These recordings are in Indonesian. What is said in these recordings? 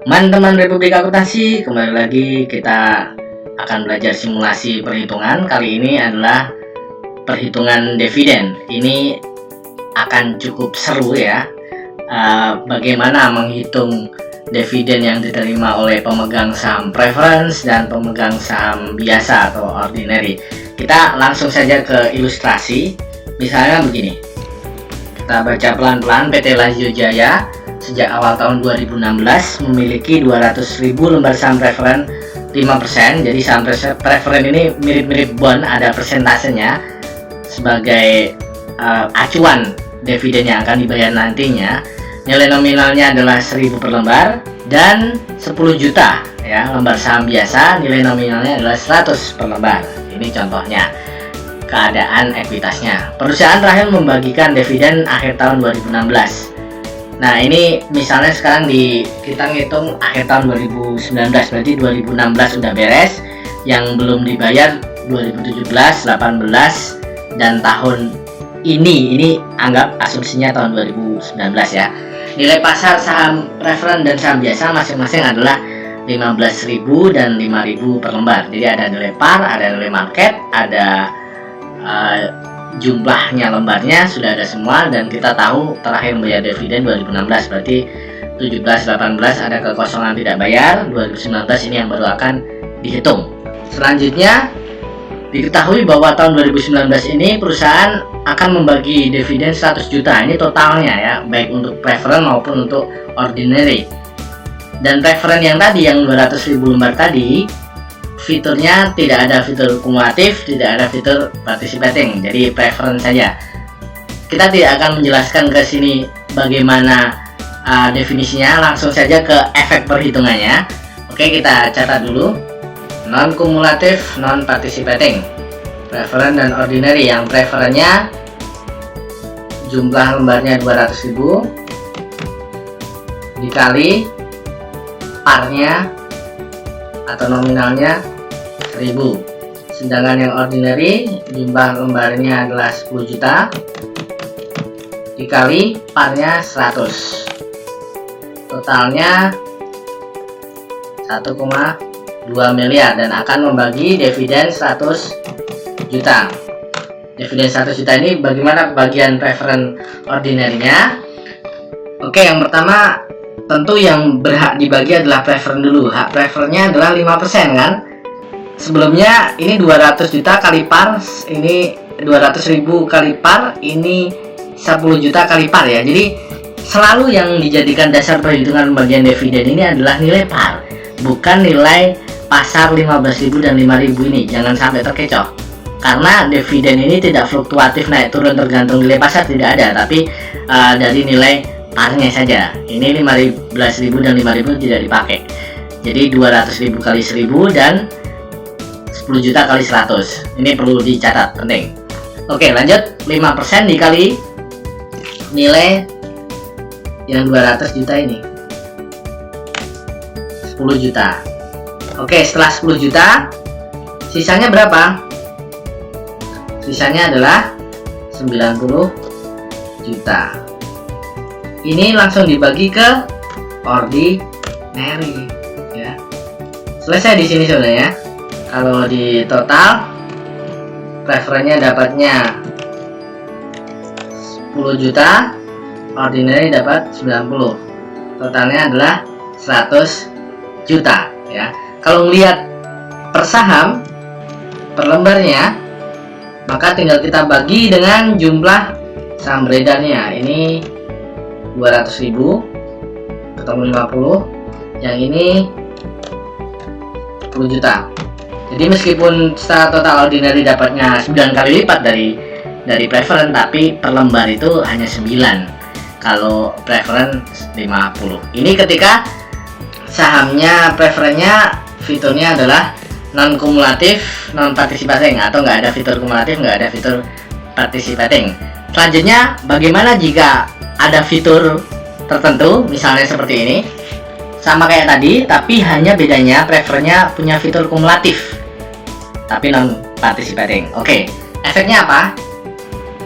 Teman-teman Republik Akuntansi, kembali lagi kita akan belajar simulasi perhitungan. Kali ini adalah perhitungan dividen. Ini akan cukup seru ya. Bagaimana menghitung dividen yang diterima oleh pemegang saham preference dan pemegang saham biasa atau ordinary. Kita langsung saja ke ilustrasi. Misalnya begini. Kita baca pelan-pelan. PT Lazio Jaya sejak awal tahun 2016 memiliki 200.000 lembar saham preferen 5%. Jadi saham preferen ini mirip-mirip bond, ada persentasenya sebagai acuan dividen yang akan dibayar nantinya. Nilai nominalnya adalah 1.000 per lembar dan 10 juta ya. Lembar saham biasa nilai nominalnya adalah 100 per lembar. Ini contohnya keadaan ekuitasnya. Perusahaan terakhir membagikan dividen akhir tahun 2016. Nah, ini misalnya sekarang kita ngitung akhir tahun 2019, berarti 2016 sudah beres, yang belum dibayar 2017, 18 dan tahun ini anggap asumsinya tahun 2019 ya. Nilai pasar saham preferen dan saham biasa masing-masing adalah 15.000 dan 5.000 per lembar. Jadi ada nilai par, ada nilai market, ada jumlahnya lembarnya sudah ada semua, dan kita tahu terakhir membayar dividen 2016, berarti 17, 18 ada kekosongan tidak bayar. 2019 ini yang baru akan dihitung. Selanjutnya diketahui bahwa tahun 2019 ini perusahaan akan membagi dividen 100 juta. Ini totalnya ya, baik untuk preferen maupun untuk ordinary. Dan preferen yang tadi, yang 200.000 lembar tadi, fiturnya tidak ada fitur kumulatif, tidak ada fitur participating, jadi preferen saja. Kita tidak akan menjelaskan ke sini bagaimana definisinya, langsung saja ke efek perhitungannya. Oke, kita catat dulu. Non kumulatif, non participating, preferen dan ordinary. Yang preferennya jumlah lembarnya 200.000 dikali parnya atau nominalnya 1.000. Sedangkan yang ordinary jumlah lembarnya adalah 10 juta dikali parnya 100. Totalnya 1,2 miliar dan akan membagi dividen 100 juta. Dividen 100 juta ini bagaimana bagian preferen ordinary-nya? Oke, yang pertama tentu yang berhak dibagi adalah preferen dulu. Hak preferennya adalah 5% kan. Sebelumnya ini 200 juta kali par, ini 200.000 kali par, ini 10 juta kali par ya. Jadi selalu yang dijadikan dasar perhitungan pembagian dividen ini adalah nilai par, bukan nilai pasar 15.000 dan 5.000 ini. Jangan sampai terkecoh, karena dividen ini tidak fluktuatif naik turun tergantung nilai pasar, tidak ada, tapi dari nilai parnya saja. Ini 15.000 dan 5.000 tidak dipakai. Jadi 200.000 kali 1.000 dan 10 juta kali 100. Ini perlu dicatat, penting. Oke, lanjut. 5% dikali nilai yang 200 juta ini, 10 juta. Oke, setelah 10 juta sisanya berapa? Sisanya adalah 90 juta. Ini langsung dibagi ke ordinary ya. Selesai di sini sebenarnya. Kalau di total preferennya dapatnya 10 juta, ordinary dapat 90. Totalnya adalah 100 juta ya. Kalau melihat per saham per lembarnya, maka tinggal kita bagi dengan jumlah saham beredarnya. Ini 200.000 ketemu 50, yang ini 10 juta. Jadi meskipun secara total ordinary dapatnya 9 kali lipat dari preferen, tapi per lembar itu hanya 9. Kalau preferen 50. Ini ketika sahamnya preferennya fiturnya adalah non kumulatif, non participating, atau nggak ada fitur kumulatif, nggak ada fitur participating. Selanjutnya, bagaimana jika ada fitur tertentu, misalnya seperti ini, sama kayak tadi, tapi hanya bedanya preferennya punya fitur kumulatif tapi non participating. Oke, efeknya apa?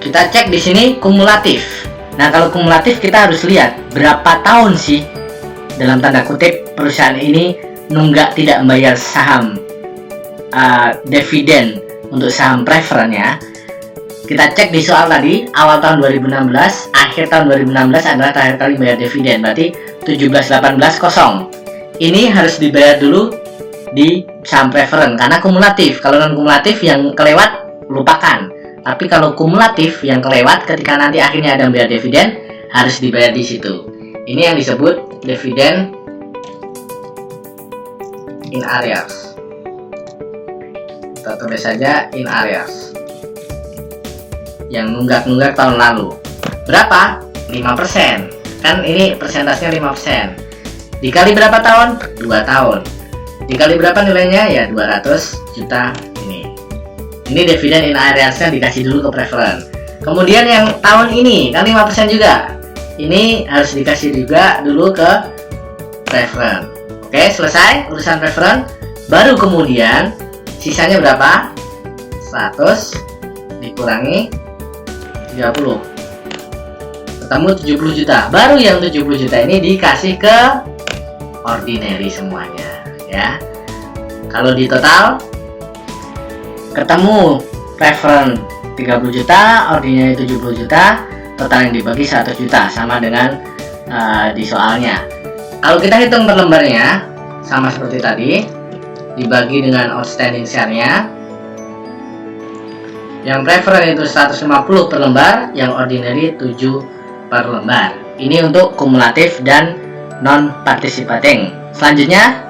Kita cek di sini kumulatif. Nah, kalau kumulatif kita harus lihat berapa tahun sih dalam tanda kutip perusahaan ini nunggak tidak membayar saham dividen untuk saham preference ya. Kita cek di soal tadi, awal tahun 2016, akhir tahun 2016 adalah terakhir kali bayar dividen, berarti 17/18 kosong. Ini harus dibayar dulu di saham preference karena kumulatif. Kalau non kumulatif yang kelewat lupakan. Tapi kalau kumulatif yang kelewat ketika nanti akhirnya ada bayar dividen harus dibayar di situ. Ini yang disebut dividen in arrears. Kita tulis saja in arrears. Yang nunggak-nunggak tahun lalu. Berapa? 5%. Kan ini persentasenya 5%. Dikali berapa tahun? 2 tahun. Dikali berapa nilainya? Ya 200 juta ini. Ini dividen in arrears-nya dikasih dulu ke preference. Kemudian yang tahun ini kan 5% juga. Ini harus dikasih juga dulu ke preference. Oke, selesai urusan preference. Baru kemudian sisanya berapa? 100 dikurangi 30. Ketemu 70 juta. Baru yang 70 juta ini dikasih ke ordinary semuanya, ya. Kalau di total ketemu preference 30 juta, ordinary 70 juta, total yang dibagi 100 juta, sama dengan di soalnya. Kalau kita hitung per lembarnya, sama seperti tadi, dibagi dengan outstanding share-nya. Yang preference itu 150 per lembar, yang ordinary 7 per lembar. Ini untuk kumulatif dan non participating. Selanjutnya,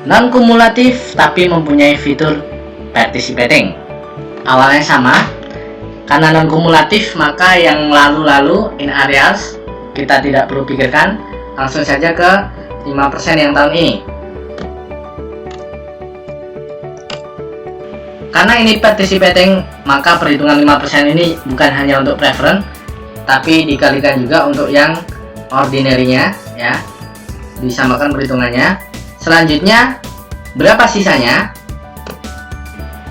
non kumulatif tapi mempunyai fitur participating. Awalnya sama. Karena non kumulatif maka yang lalu-lalu in arrears kita tidak perlu pikirkan, langsung saja ke 5% yang tahun ini. Karena ini participating, maka perhitungan 5% ini bukan hanya untuk preference, tapi dikalikan juga untuk yang ordinary-nya, ya. Disamakan perhitungannya. Selanjutnya, berapa sisanya?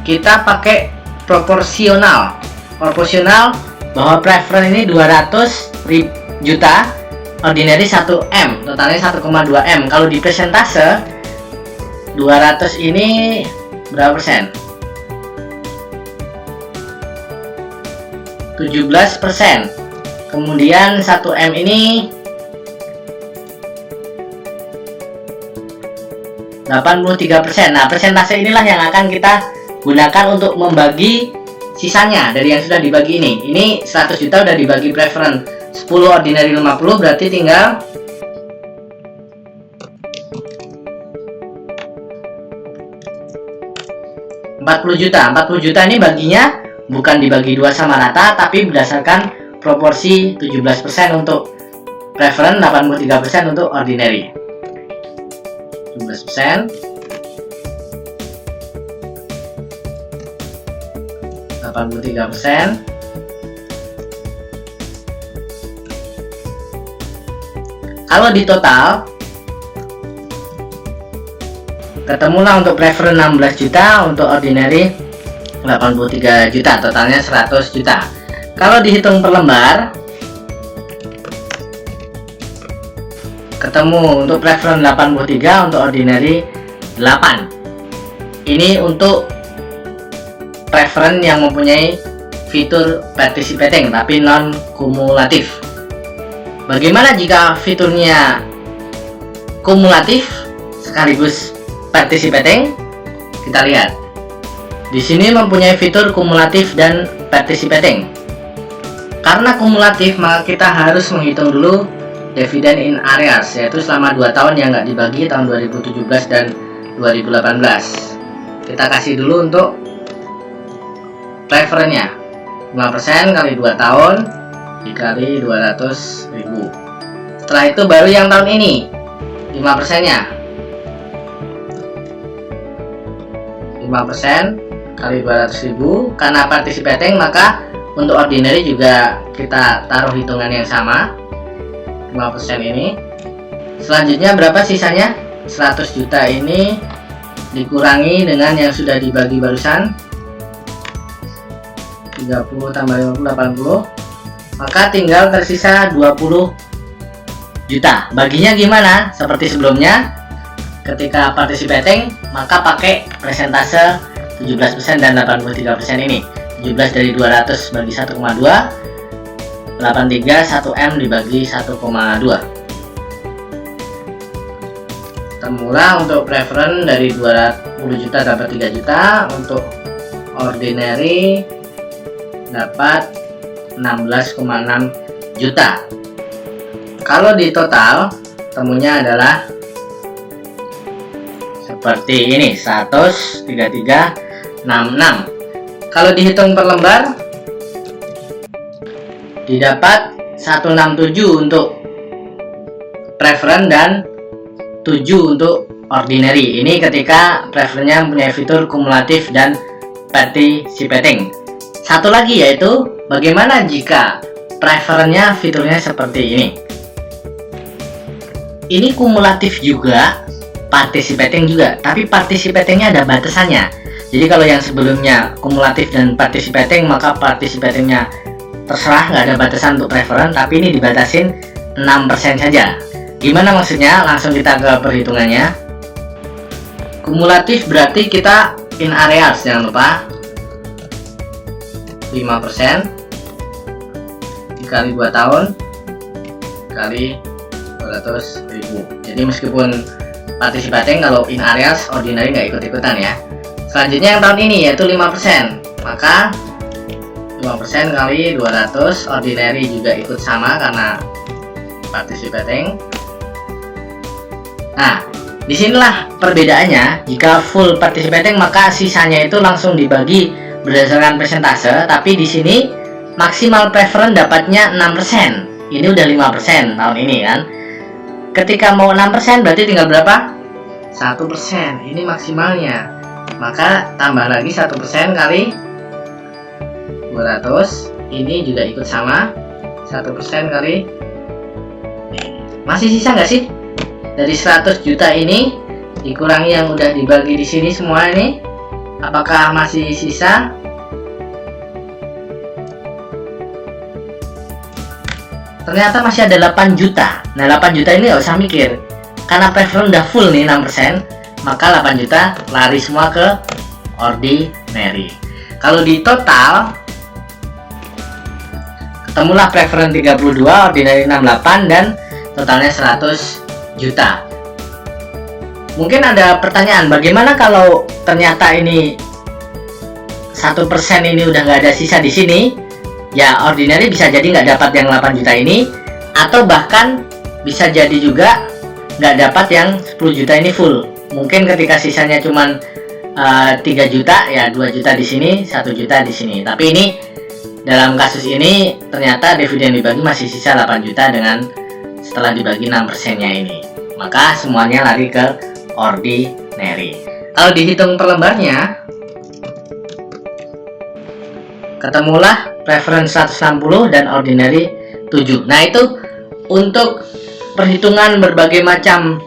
Kita pakai proporsional. Proporsional bahwa preference ini 200 juta, ordinary 1M, totalnya 1,2 M. Kalau di persentase 200 ini berapa persen? 17%. Kemudian 1M ini 83%. Nah, persentase inilah yang akan kita gunakan untuk membagi sisanya dari yang sudah dibagi ini. Ini 100 juta udah dibagi preference 10, ordinary 50, berarti tinggal 40 juta. 40 juta ini baginya bukan dibagi 2 sama rata, tapi berdasarkan proporsi 17% untuk preference, 83% untuk ordinary. 17%, 83%. Kalau di total ketemulah untuk preference 16 juta, untuk ordinary 83 juta, totalnya 100 juta. Kalau dihitung per lembar, ketemu untuk preference 83, untuk ordinary 8. Ini untuk preference yang mempunyai fitur participating tapi non kumulatif. Bagaimana jika fiturnya kumulatif sekaligus participating? Kita lihat. Di sini mempunyai fitur kumulatif dan participating. Karena kumulatif, maka kita harus menghitung dulu dividen in arrears, yaitu selama 2 tahun yang nggak dibagi, tahun 2017 dan 2018. Kita kasih dulu untuk preference-nya 5% kali 2 tahun dikali 200.000. Setelah itu baru yang tahun ini 5%-nya 5% kali 200.000. Karena participating, maka untuk ordinary juga kita taruh hitungan yang sama, 5% ini. Selanjutnya berapa sisanya? 100 juta ini dikurangi dengan yang sudah dibagi barusan, 30 tambah 50, 80. Maka tinggal tersisa 20 juta. Baginya gimana? Seperti sebelumnya, ketika participating maka pakai persentase 17% dan 83% ini. 17 dari 200 bagi 1,2, 83 1M dibagi 1,2. Termurah untuk preference dari 20 juta dapat 3 juta, untuk ordinary dapat 16,6 juta. Kalau di total temunya adalah seperti ini, 13366. Kalau dihitung per lembar didapat 167 untuk preference dan 7 untuk ordinary. Ini ketika preference-nya punya fitur kumulatif dan participating. Satu lagi yaitu bagaimana jika preference-nya fiturnya seperti ini. Ini kumulatif juga, participating juga, tapi participating-nya ada batasannya. Jadi kalau yang sebelumnya kumulatif dan participating, maka participating-nya terserah, nggak ada batasan untuk preference, tapi ini dibatasin 6% saja. Gimana maksudnya? Langsung kita ke perhitungannya. Kumulatif berarti kita in arrears, jangan lupa 5% dikali 2 tahun kali 200.000. Jadi meskipun participating, kalau in arrears ordinary nggak ikut-ikutan ya. Selanjutnya yang tahun ini yaitu 5%, maka 5% kali 200, ordinary juga ikut sama karena participating. Nah, disinilah perbedaannya. Jika full participating maka sisanya itu langsung dibagi berdasarkan persentase, tapi di sini maksimal preference dapatnya 6%. Ini udah 5% tahun ini kan. Ketika mau 6% berarti tinggal berapa? 1%. Ini maksimalnya. Maka tambah lagi 1% kali 200. Ini juga ikut sama 1% kali. Masih sisa nggak sih? Dari 100 juta ini dikurangi yang udah dibagi di sini semua ini, apakah masih sisa? Ternyata masih ada 8 juta. Nah, 8 juta ini nggak usah mikir. Karena preference udah full nih 6%, maka 8 juta lari semua ke ordinary. Kalau di total ketemulah preference 32, ordinary 68, dan totalnya 100 juta. Mungkin ada pertanyaan, bagaimana kalau ternyata ini 1% ini udah nggak ada sisa di sini? Ya, ordinary bisa jadi nggak dapat yang 8 juta ini, atau bahkan bisa jadi juga nggak dapat yang 10 juta ini full. Mungkin ketika sisanya cuman 3 juta, ya 2 juta di sini, 1 juta di sini. Tapi ini dalam kasus ini ternyata dividen dibagi masih sisa 8 juta dengan setelah dibagi 6%-nya ini. Maka semuanya lari ke ordinary. Kalau dihitung per lembarnya, ketemulah preference 160 dan ordinary 7. Nah, itu untuk perhitungan berbagai macam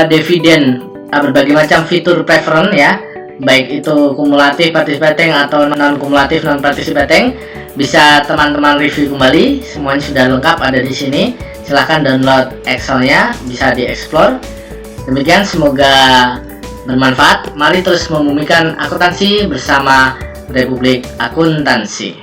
dividen, berbagai macam fitur preference ya, baik itu kumulatif, participating atau non kumulatif, non participating. Bisa teman-teman review kembali, semuanya sudah lengkap ada di sini. Silahkan download Excel-nya, bisa dieksplor. Demikian, semoga bermanfaat. Mari terus membumikan akuntansi bersama Republik Akuntansi.